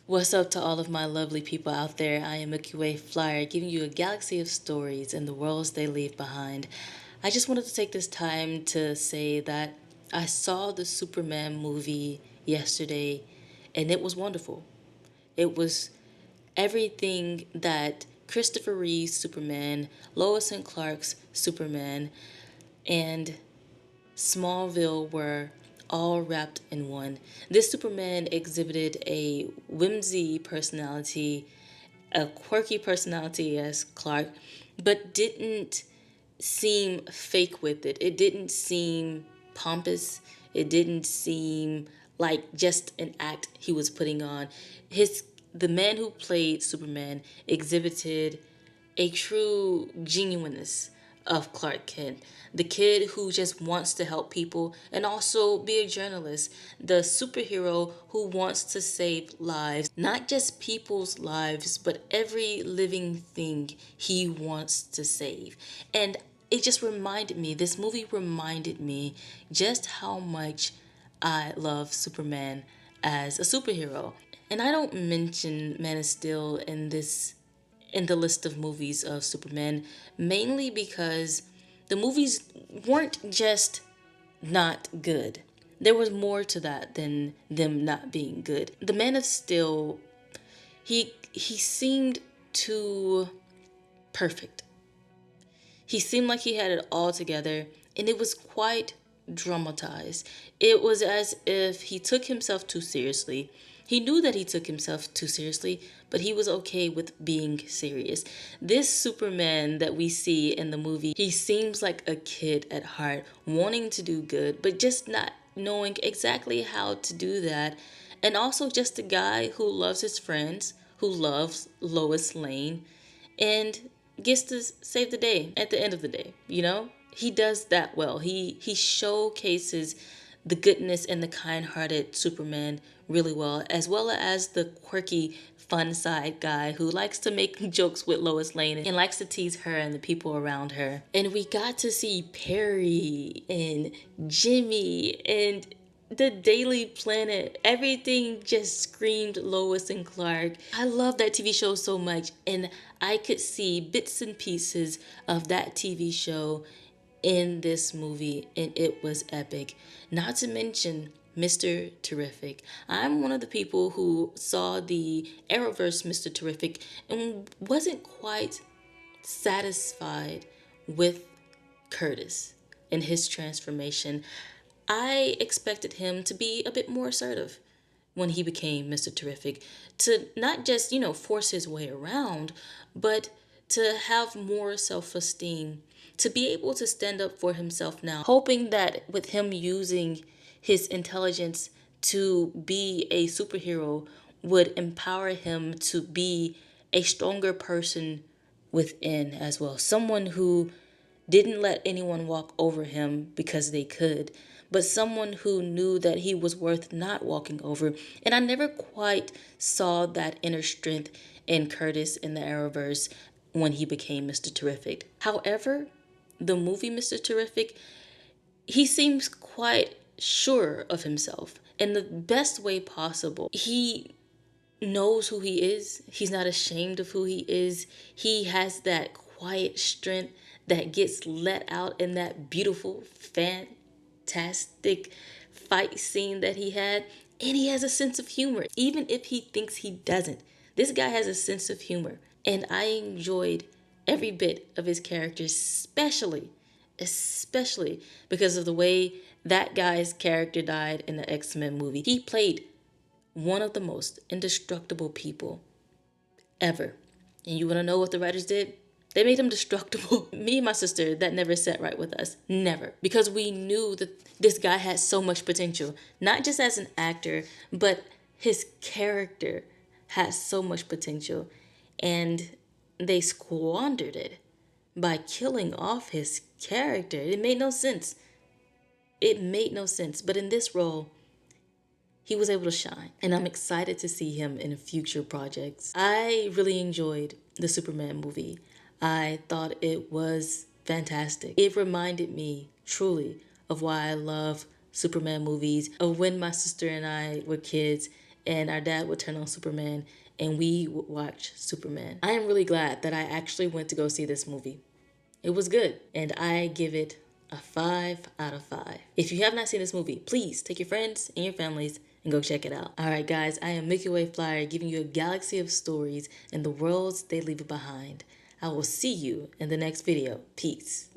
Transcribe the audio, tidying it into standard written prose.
What's up to all of my lovely people out there? I am milkywayflier, giving you a galaxy of stories and the worlds they leave behind. I just wanted to take this time to say that I saw the Superman movie yesterday and it was wonderful. It was everything that Christopher Reeve's Superman, Lois and Clark's Superman, and Smallville were all wrapped in one. This Superman exhibited a whimsy personality, a quirky personality as Clark, but didn't seem fake with it. It didn't seem pompous. It didn't seem like just an act he was putting on. The man who played Superman exhibited a true genuineness of Clark Kent. The kid who just wants to help people and also be a journalist. The superhero who wants to save lives. Not just people's lives, but every living thing he wants to save. And this movie reminded me just how much I love Superman as a superhero. And I don't mention Man of Steel in the list of movies of Superman, mainly because the movies weren't just not good. There was more to that than them not being good. The Man of Steel, he seemed too perfect. He seemed like he had it all together, and it was quite dramatized. It was as if he took himself too seriously. He knew that he took himself too seriously, but he was okay with being serious. This Superman that we see in the movie, he seems like a kid at heart, wanting to do good, but just not knowing exactly how to do that. And also just a guy who loves his friends, who loves Lois Lane, and gets to save the day at the end of the day, you know? He does that well. He showcases the goodness and the kind-hearted Superman really well as the quirky fun side guy who likes to make jokes with Lois Lane and likes to tease her and the people around her. And we got to see Perry and Jimmy and the Daily Planet. Everything just screamed Lois and Clark. I love that TV show so much, and I could see bits and pieces of that TV show in this movie, and it was epic. Not to mention Mr. Terrific. I'm one of the people who saw the Arrowverse Mr. Terrific and wasn't quite satisfied with Curtis and his transformation. I expected him to be a bit more assertive when he became Mr. Terrific, to not just, force his way around, but to have more self esteem, to be able to stand up for himself now, hoping that with him using his intelligence to be a superhero would empower him to be a stronger person within as well. Someone who didn't let anyone walk over him because they could, but someone who knew that he was worth not walking over. And I never quite saw that inner strength in Curtis in the Arrowverse when he became Mr. Terrific. However, the movie Mr. Terrific, he seems quite sure of himself in the best way possible. He knows who he is. He's not ashamed of who he is. He has that quiet strength that gets let out in that beautiful, fantastic fight scene that he had. And he has a sense of humor, even if he thinks he doesn't. This guy has a sense of humor. And I enjoyed every bit of his character, especially because of the way that guy's character died in the X-Men movie. He played one of the most indestructible people ever. And you want to know what the writers did? They made him destructible. Me and my sister, that never sat right with us. Never. Because we knew that this guy had so much potential. Not just as an actor, but his character has so much potential. And they squandered it by killing off his character. It made no sense. It made no sense. But in this role, he was able to shine, and I'm excited to see him in future projects. I really enjoyed the Superman movie. I thought it was fantastic. It reminded me truly of why I love Superman movies, of when my sister and I were kids and our dad would turn on Superman and we would watch Superman. I am really glad that I actually went to go see this movie. It was good, and I give it a 5 out of 5. If you have not seen this movie, please take your friends and your families and go check it out. Alright guys, I am Milky Way Flyer, giving you a galaxy of stories and the worlds they leave behind. I will see you in the next video. Peace.